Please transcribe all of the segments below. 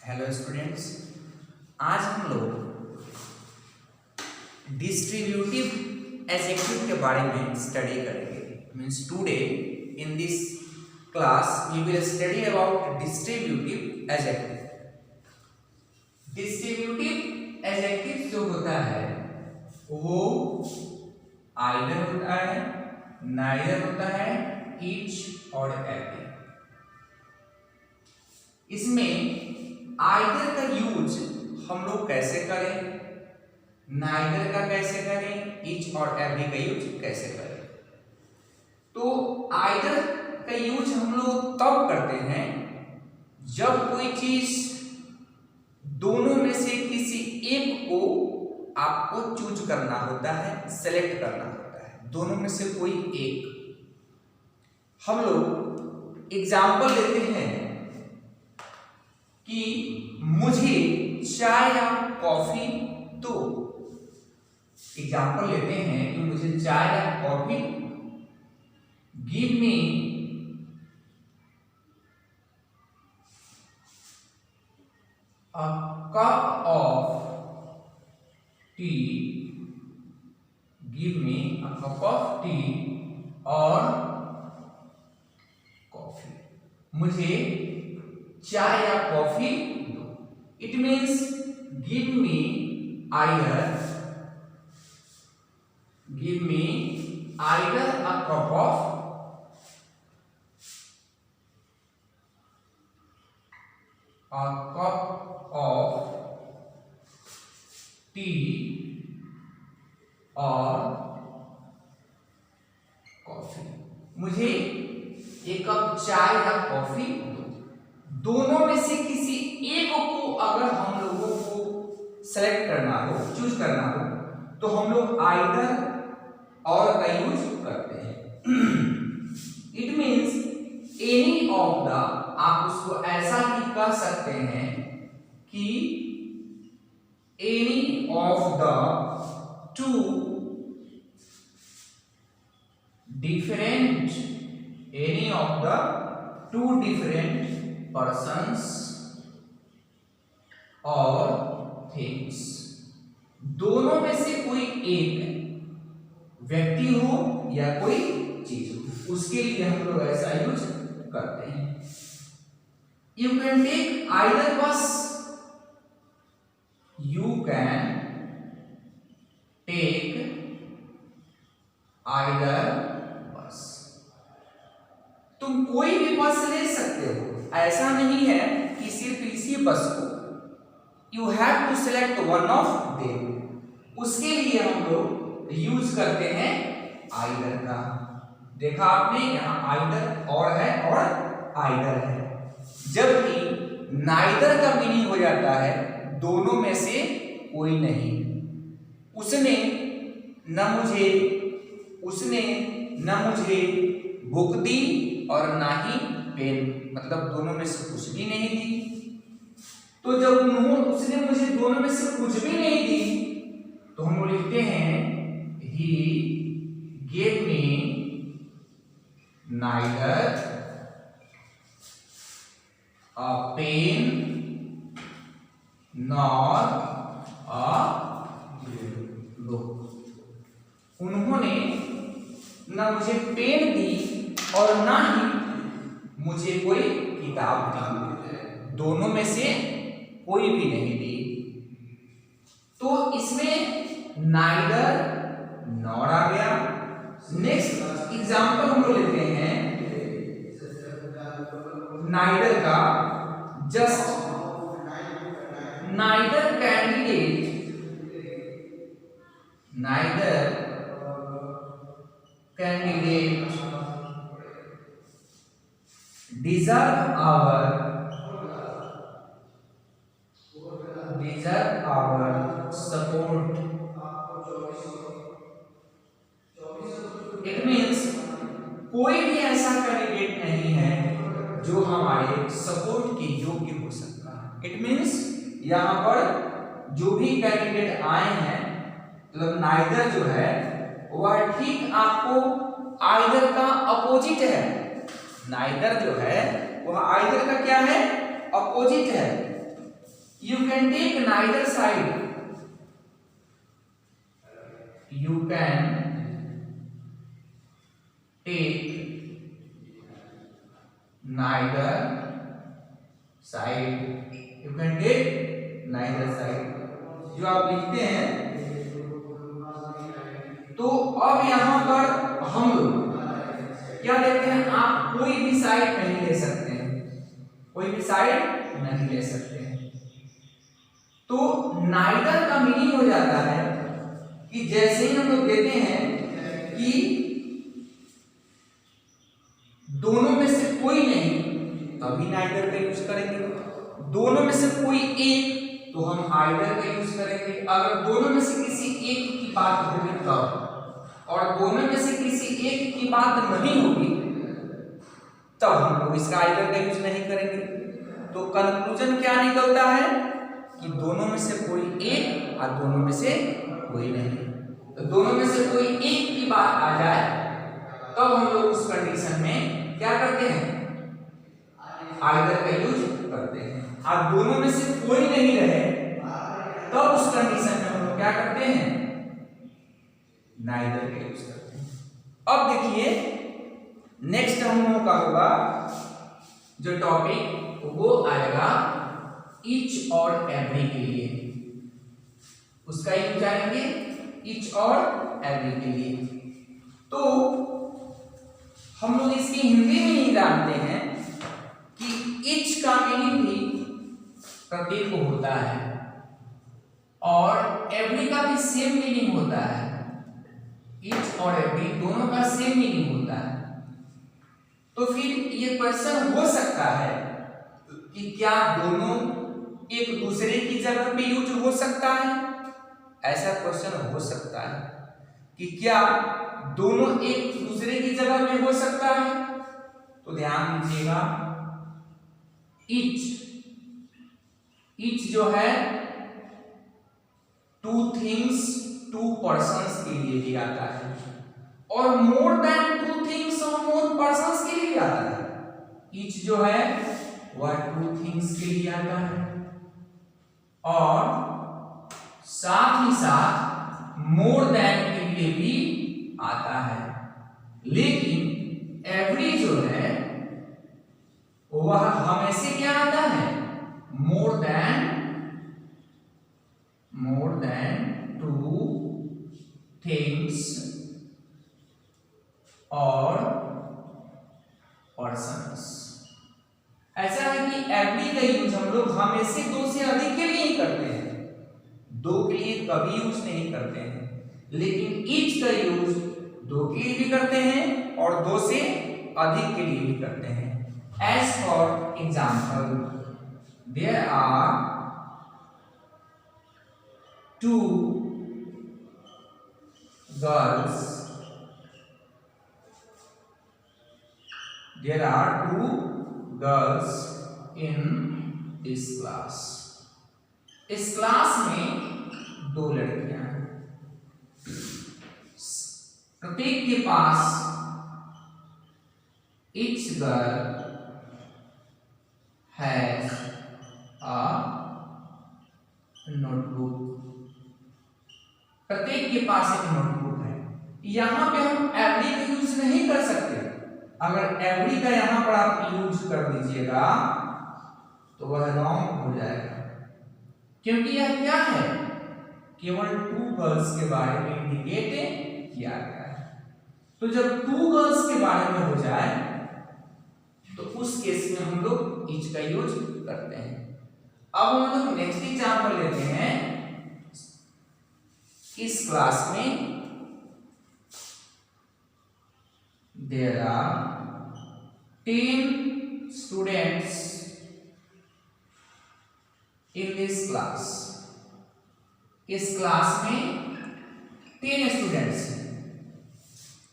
Hello students, आज हम लोग डिस्ट्रीब्यूटिव एडजेक्टिव के बारे में स्टडी करेंगे। Means today in this class we will study about distributive adjective. Distributive adjective जो होता है वो आइदर होता है, नाइदर होता है, ईच और एवरी। इसमें आइदर का यूज हम लोग कैसे करें, नाइदर का कैसे करें, ईच और एवरी का यूज कैसे करें। तो आइदर का यूज हम लोग तब करते हैं जब कोई चीज दोनों में से किसी एक को आपको चूज करना होता है, सेलेक्ट करना होता है, दोनों में से कोई एक। हम लोग एग्जाम्पल लेते हैं कि मुझे चाय या कॉफी दो। एग्जाम्पल लेते हैं कि मुझे चाय या coffee, give me a cup of T, give me a cup of T और कॉफी। मुझे चाय या कॉफी दो। It means give me either a cup of T और कॉफी। मुझे एक कप चाय या कॉफी दो। दोनों में से किसी एक को अगर हम लोगों को सेलेक्ट करना हो, चूज करना हो, तो हम लोग आइदर और का यूज करते हैं। It means any of the, आप उसको ऐसा भी कह सकते हैं कि any of the two different, any of the two different persons और things। दोनों में से कोई एक व्यक्ति हो या कोई चीज हो, उसके लिए हम लोग ऐसा यूज करते हैं। यू कैन टेक आइदर बस, यू कैन टेक आइदर बस। तुम कोई भी बस ले सकते हो, ऐसा नहीं है कि सिर्फ इसी बस को, you have to select one of them. उसके लिए हम लोग यूज करते हैं आइदर का। देखा आपने, यहां आइदर और है और आइदर है। जबकि नाइदर का मीनिंग हो जाता है दोनों में से कोई नहीं। उसने न मुझे बुक दी और ना ही पेन, मतलब दोनों में से कुछ भी नहीं दी। तो जब उसने मुझे दोनों में से कुछ भी नहीं दी, तो हम लोग लिखते हैं he gave me neither a pen nor a book. उन्होंने ना मुझे पेन दी और ना ही मुझे कोई किताब दी, दोनों में से कोई भी नहीं दी। तो इसमें नाइदर, नॉर आ गया। नेक्स्ट एग्जांपल हम लोग लेते हैं नाइदर का। Just neither candidate deserve our support। It means कोई भी ऐसा कैंडिडेट नहीं है जो हमारे सपोर्ट के योग्य हो सकता है। इट मीन्स यहाँ पर जो भी कैंडिडेट आए हैं, मतलब नाइदर जो है वह ठीक आपको आइदर का अपोजिट है। नाइदर जो है वह आइदर का क्या है, अपोजिट है। You can take neither side. You can take neither side. You can take neither side. जो आप लिखते हैं, तो अब यहां पर हम लोग क्या देखते हैं, आप कोई भी साइड नहीं ले सकते हैं, कोई भी साइड नहीं ले सकते हैं। तो नाइदर का मीनिंग हो जाता है कि जैसे ही हम लोग देते हैं कि दोनों में से कोई नहीं, तभी नाइदर का यूज करेंगे। दोनों में से कोई एक, तो हम आइदर का यूज करेंगे। अगर दोनों में से किसी एक की बात होगी तब, और दोनों में से किसी एक की बात नहीं होगी तब हम लोग इसका आइदर का यूज नहीं करेंगे। तो कंक्लूजन क्या निकलता है कि दोनों में से कोई एक और दोनों में से कोई नहीं। तो दोनों में से कोई एक की बात आ जाए तब हम लोग उस कंडीशन में क्या करते हैं, आइदर का यूज करते हैं। और दोनों में से कोई नहीं रहे तब उस कंडीशन में हम लोग क्या करते हैं, नाइदर का यूज करते हैं। अब देखिए नेक्स्ट हम लोगों का होगा जो टॉपिक, वो आएगा ईच और एवरी के लिए। उसका यूज आएंगे ईच और एवरी के लिए। तो हम लोग इसकी हिंदी में ही जानते हैं कि ईच का मीनिंग भी प्रत्येक को होता है और एवरी का भी सेम मीनिंग होता है। ईच और एवरी दोनों का सेम मीनिंग होता है। तो फिर ये क्वेश्चन हो सकता है कि क्या दोनों एक दूसरे की जगह पे यूज हो सकता है। ऐसा क्वेश्चन हो सकता है कि क्या दोनों एक दूसरे की जगह में हो सकता है। तो ध्यान दीजिएगा, ईच जो है टू थिंग्स, टू पर्सन्स के लिए भी आता है, और मोर देन टू थिंग्स और मोर पर्सन्स के लिए आता है। ईच जो है वह टू थिंग्स के लिए आता है और साथ ही साथ मोर देन के लिए भी आता है। लेकिन एवरी जो है वह हमेशा क्या आता है, मोर देन टू थिंग्स और पर्सन्स। ऐसा है कि एवरी का यूज हम लोग हमेशा दो से अधिक के लिए ही करते हैं, दो के लिए कभी यूज नहीं करते हैं। लेकिन ईच का यूज दो के लिए भी करते हैं और दो से अधिक के लिए भी करते हैं। As for example, there are two girls. There are two girls in this class. इस क्लास में दो लड़कियां हैं। प्रत्येक के पास each girl has a notebook. प्रत्येक के पास एक नोटबुक है। यहां पे हम एवरी का यूज नहीं कर सकते। अगर एवरी का यहां पर आप यूज कर दीजिएगा तो वह रॉन्ग हो जाएगा, क्योंकि यह क्या है, केवल टू गर्ल्स के बारे में इंडिकेट किया गया है। तो जब टू गर्ल्स के बारे में हो जाए तो उस केस में हम लोग ईच का यूज करते हैं। अब हम लोग नेक्स्ट एग्जांपल लेते हैं। इस क्लास में there are 10 students in this class. इस क्लास में 10 स्टूडेंट्स हैं।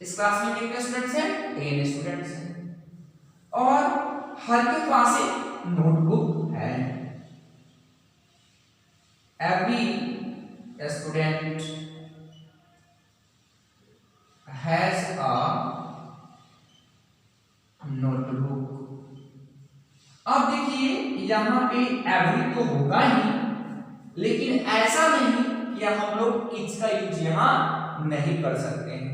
इस क्लास में कितने स्टूडेंट्स हैं, 10 स्टूडेंट्स हैं, और हर के पास एक नोटबुक है। Every student has a notebook. अब देखिए यहां पे एवरी तो होगा ही, लेकिन ऐसा नहीं कि हम लोग इच का यूज यहाँ नहीं कर सकते हैं।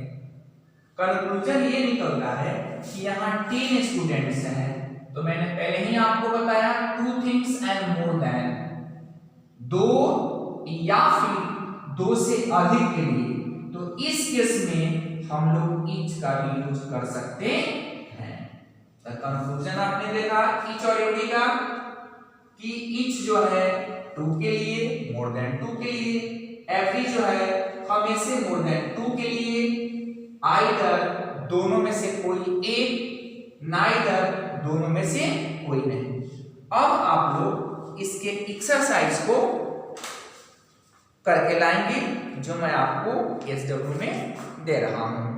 कंक्लूजन ये निकलता है कि यहाँ 10 स्टूडेंट्स हैं, तो मैंने पहले ही आपको बताया 2 थिंग्स एंड मोर देन, 2 या फिर 2 से अधिक के लिए, तो इस केस में हम लोग इच का भी यूज कर सकते हैं। तो कंक्लूजन आपने देखा इच और एवरी का कि इच जो है 2 के लिए, मोर देन 2 के लिए, एवरी जो है हमेशा मोर देन 2 के लिए, आइदर दोनों में से कोई एक, नाइदर दोनों में से कोई नहीं। अब आप लोग इसके एक्सरसाइज को करके लाएंगे जो मैं आपको SW में दे रहा हूं।